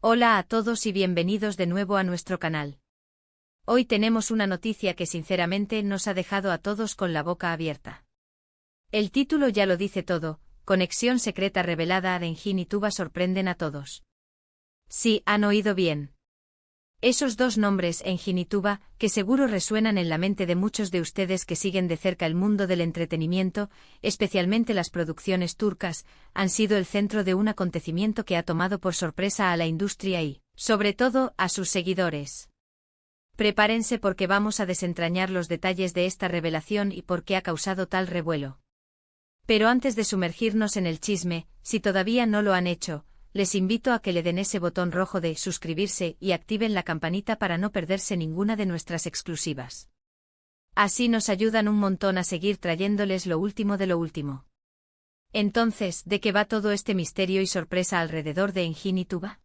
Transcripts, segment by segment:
Hola a todos y bienvenidos de nuevo a nuestro canal. Hoy tenemos una noticia que sinceramente nos ha dejado a todos con la boca abierta. El título ya lo dice todo: conexión secreta revelada de Engine y Tuba sorprenden a todos. Sí, han oído bien. Esos dos nombres, Engine y Tuba, que seguro resuenan en la mente de muchos de ustedes que siguen de cerca el mundo del entretenimiento, especialmente las producciones turcas, han sido el centro de un acontecimiento que ha tomado por sorpresa a la industria y, sobre todo, a sus seguidores. Prepárense porque vamos a desentrañar los detalles de esta revelación y por qué ha causado tal revuelo. Pero antes de sumergirnos en el chisme, si todavía no lo han hecho, les invito a que le den ese botón rojo de suscribirse y activen la campanita para no perderse ninguna de nuestras exclusivas. Así nos ayudan un montón a seguir trayéndoles lo último de lo último. Entonces, ¿de qué va todo este misterio y sorpresa alrededor de Engine y Tuba?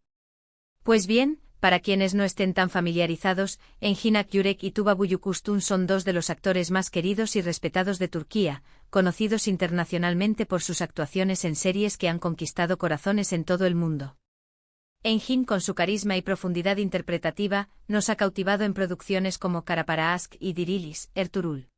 Pues bien, para quienes no estén tan familiarizados, Engin Akyürek y Tuba Büyüküstün son dos de los actores más queridos y respetados de Turquía, conocidos internacionalmente por sus actuaciones en series que han conquistado corazones en todo el mundo. Engin, con su carisma y profundidad interpretativa, nos ha cautivado en producciones como Kara Para Aşk y Dirilis, Ertuğrul.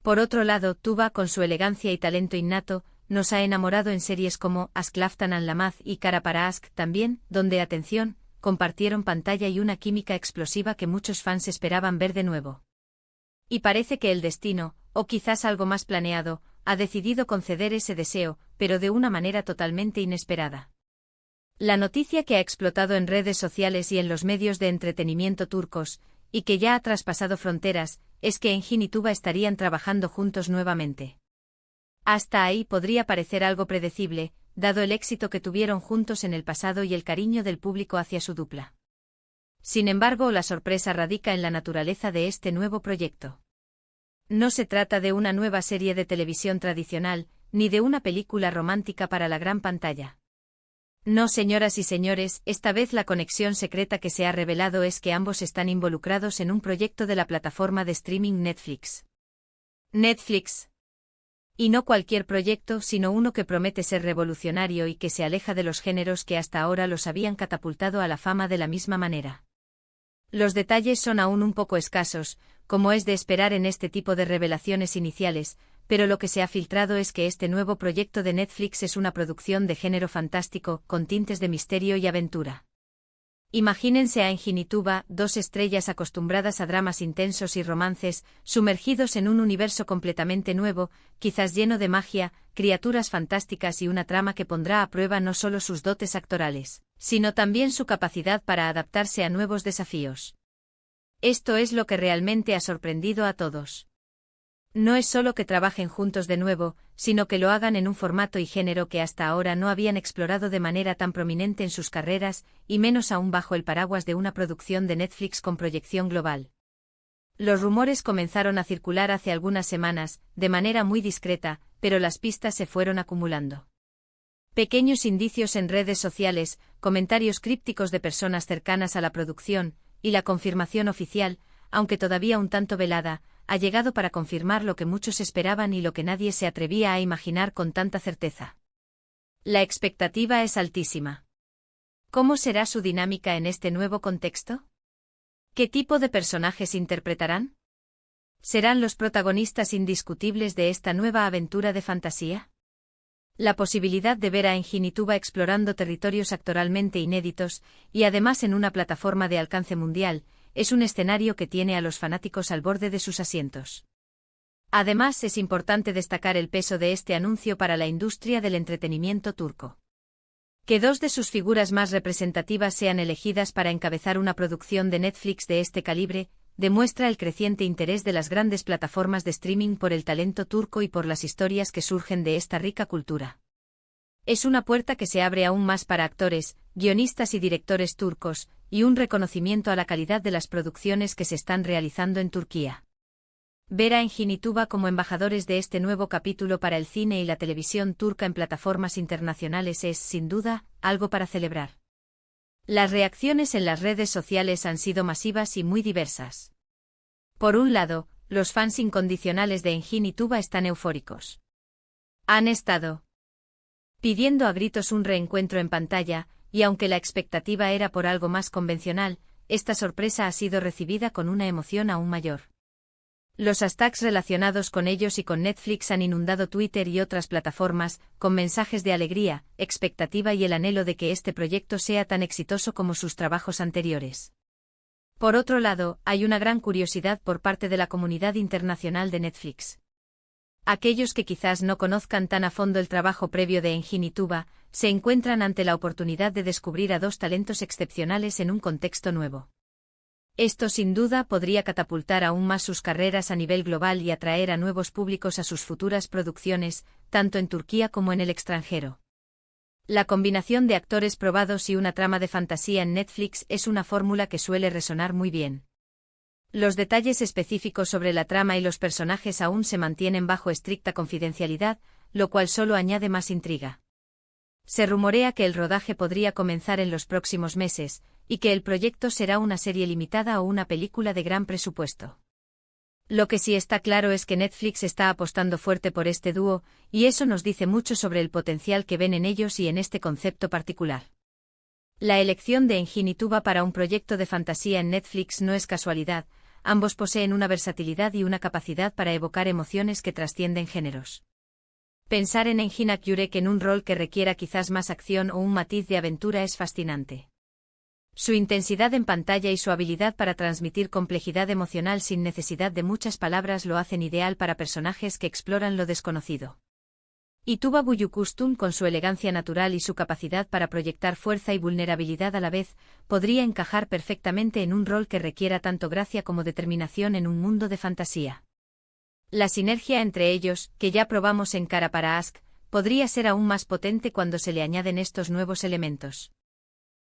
Por otro lado, Tuba, con su elegancia y talento innato, nos ha enamorado en series como Aşk Laftan Anlamaz y Kara Para Aşk también, donde, atención, compartieron pantalla y una química explosiva que muchos fans esperaban ver de nuevo. Y parece que el destino, o quizás algo más planeado, ha decidido conceder ese deseo, pero de una manera totalmente inesperada. La noticia que ha explotado en redes sociales y en los medios de entretenimiento turcos, y que ya ha traspasado fronteras, es que Engin y Tuba estarían trabajando juntos nuevamente. Hasta ahí podría parecer algo predecible, dado el éxito que tuvieron juntos en el pasado y el cariño del público hacia su dupla. Sin embargo, la sorpresa radica en la naturaleza de este nuevo proyecto. No se trata de una nueva serie de televisión tradicional, ni de una película romántica para la gran pantalla. No, señoras y señores, esta vez la conexión secreta que se ha revelado es que ambos están involucrados en un proyecto de la plataforma de streaming Netflix. Netflix. Y no cualquier proyecto, sino uno que promete ser revolucionario y que se aleja de los géneros que hasta ahora los habían catapultado a la fama de la misma manera. Los detalles son aún un poco escasos, como es de esperar en este tipo de revelaciones iniciales, pero lo que se ha filtrado es que este nuevo proyecto de Netflix es una producción de género fantástico, con tintes de misterio y aventura. Imagínense a Engin y Tuba, dos estrellas acostumbradas a dramas intensos y romances, sumergidos en un universo completamente nuevo, quizás lleno de magia, criaturas fantásticas y una trama que pondrá a prueba no solo sus dotes actorales, sino también su capacidad para adaptarse a nuevos desafíos. Esto es lo que realmente ha sorprendido a todos. No es solo que trabajen juntos de nuevo, sino que lo hagan en un formato y género que hasta ahora no habían explorado de manera tan prominente en sus carreras, y menos aún bajo el paraguas de una producción de Netflix con proyección global. Los rumores comenzaron a circular hace algunas semanas, de manera muy discreta, pero las pistas se fueron acumulando. Pequeños indicios en redes sociales, comentarios crípticos de personas cercanas a la producción, y la confirmación oficial, aunque todavía un tanto velada, ha llegado para confirmar lo que muchos esperaban y lo que nadie se atrevía a imaginar con tanta certeza. La expectativa es altísima. ¿Cómo será su dinámica en este nuevo contexto? ¿Qué tipo de personajes interpretarán? ¿Serán los protagonistas indiscutibles de esta nueva aventura de fantasía? La posibilidad de ver a Engin y Tuba explorando territorios actoralmente inéditos, y además en una plataforma de alcance mundial, es un escenario que tiene a los fanáticos al borde de sus asientos. Además, es importante destacar el peso de este anuncio para la industria del entretenimiento turco. Que dos de sus figuras más representativas sean elegidas para encabezar una producción de Netflix de este calibre, demuestra el creciente interés de las grandes plataformas de streaming por el talento turco y por las historias que surgen de esta rica cultura. Es una puerta que se abre aún más para actores, guionistas y directores turcos, y un reconocimiento a la calidad de las producciones que se están realizando en Turquía. Ver a Engin y Tuba como embajadores de este nuevo capítulo para el cine y la televisión turca en plataformas internacionales es, sin duda, algo para celebrar. Las reacciones en las redes sociales han sido masivas y muy diversas. Por un lado, los fans incondicionales de Engin y Tuba están eufóricos. Han estado pidiendo a gritos un reencuentro en pantalla, y aunque la expectativa era por algo más convencional, esta sorpresa ha sido recibida con una emoción aún mayor. Los hashtags relacionados con ellos y con Netflix han inundado Twitter y otras plataformas, con mensajes de alegría, expectativa y el anhelo de que este proyecto sea tan exitoso como sus trabajos anteriores. Por otro lado, hay una gran curiosidad por parte de la comunidad internacional de Netflix. Aquellos que quizás no conozcan tan a fondo el trabajo previo de Engine y Tuba, se encuentran ante la oportunidad de descubrir a dos talentos excepcionales en un contexto nuevo. Esto sin duda podría catapultar aún más sus carreras a nivel global y atraer a nuevos públicos a sus futuras producciones, tanto en Turquía como en el extranjero. La combinación de actores probados y una trama de fantasía en Netflix es una fórmula que suele resonar muy bien. Los detalles específicos sobre la trama y los personajes aún se mantienen bajo estricta confidencialidad, lo cual solo añade más intriga. Se rumorea que el rodaje podría comenzar en los próximos meses, y que el proyecto será una serie limitada o una película de gran presupuesto. Lo que sí está claro es que Netflix está apostando fuerte por este dúo, y eso nos dice mucho sobre el potencial que ven en ellos y en este concepto particular. La elección de Engine y Tuba para un proyecto de fantasía en Netflix no es casualidad, ambos poseen una versatilidad y una capacidad para evocar emociones que trascienden géneros. Pensar en Engin Akyurek en un rol que requiera quizás más acción o un matiz de aventura es fascinante. Su intensidad en pantalla y su habilidad para transmitir complejidad emocional sin necesidad de muchas palabras lo hacen ideal para personajes que exploran lo desconocido. Y Tuba Büyüküstün, con su elegancia natural y su capacidad para proyectar fuerza y vulnerabilidad a la vez, podría encajar perfectamente en un rol que requiera tanto gracia como determinación en un mundo de fantasía. La sinergia entre ellos, que ya probamos en Cara para Ask, podría ser aún más potente cuando se le añaden estos nuevos elementos.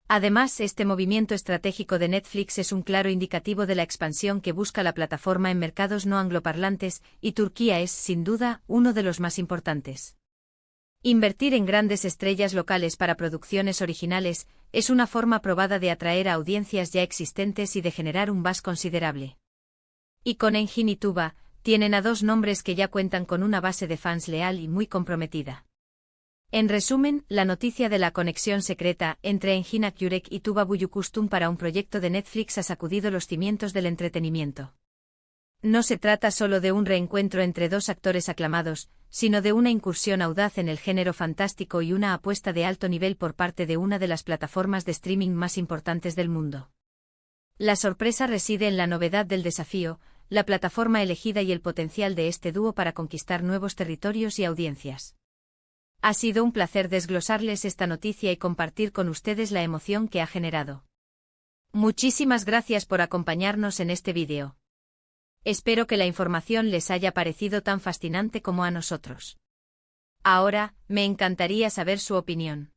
Además, este movimiento estratégico de Netflix es un claro indicativo de la expansión que busca la plataforma en mercados no angloparlantes, y Turquía es, sin duda, uno de los más importantes. Invertir en grandes estrellas locales para producciones originales es una forma probada de atraer a audiencias ya existentes y de generar un buzz considerable. Y con Engin y Tuba, tienen a dos nombres que ya cuentan con una base de fans leal y muy comprometida. En resumen, la noticia de la conexión secreta entre Engin Akyurek y Tuba Büyüküstün para un proyecto de Netflix ha sacudido los cimientos del entretenimiento. No se trata solo de un reencuentro entre dos actores aclamados, sino de una incursión audaz en el género fantástico y una apuesta de alto nivel por parte de una de las plataformas de streaming más importantes del mundo. La sorpresa reside en la novedad del desafío, la plataforma elegida y el potencial de este dúo para conquistar nuevos territorios y audiencias. Ha sido un placer desglosarles esta noticia y compartir con ustedes la emoción que ha generado. Muchísimas gracias por acompañarnos en este vídeo. Espero que la información les haya parecido tan fascinante como a nosotros. Ahora, me encantaría saber su opinión.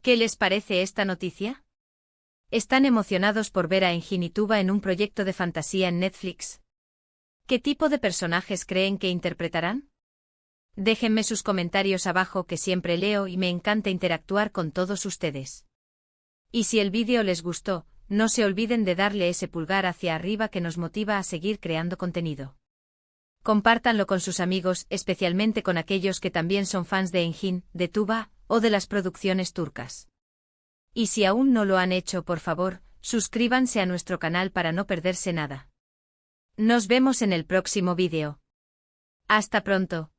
¿Qué les parece esta noticia? ¿Están emocionados por ver a Engin y Tuba en un proyecto de fantasía en Netflix? ¿Qué tipo de personajes creen que interpretarán? Déjenme sus comentarios abajo que siempre leo y me encanta interactuar con todos ustedes. Y si el vídeo les gustó, no se olviden de darle ese pulgar hacia arriba que nos motiva a seguir creando contenido. Compártanlo con sus amigos, especialmente con aquellos que también son fans de Engin, de Tuba, o de las producciones turcas. Y si aún no lo han hecho, por favor, suscríbanse a nuestro canal para no perderse nada. Nos vemos en el próximo vídeo. Hasta pronto.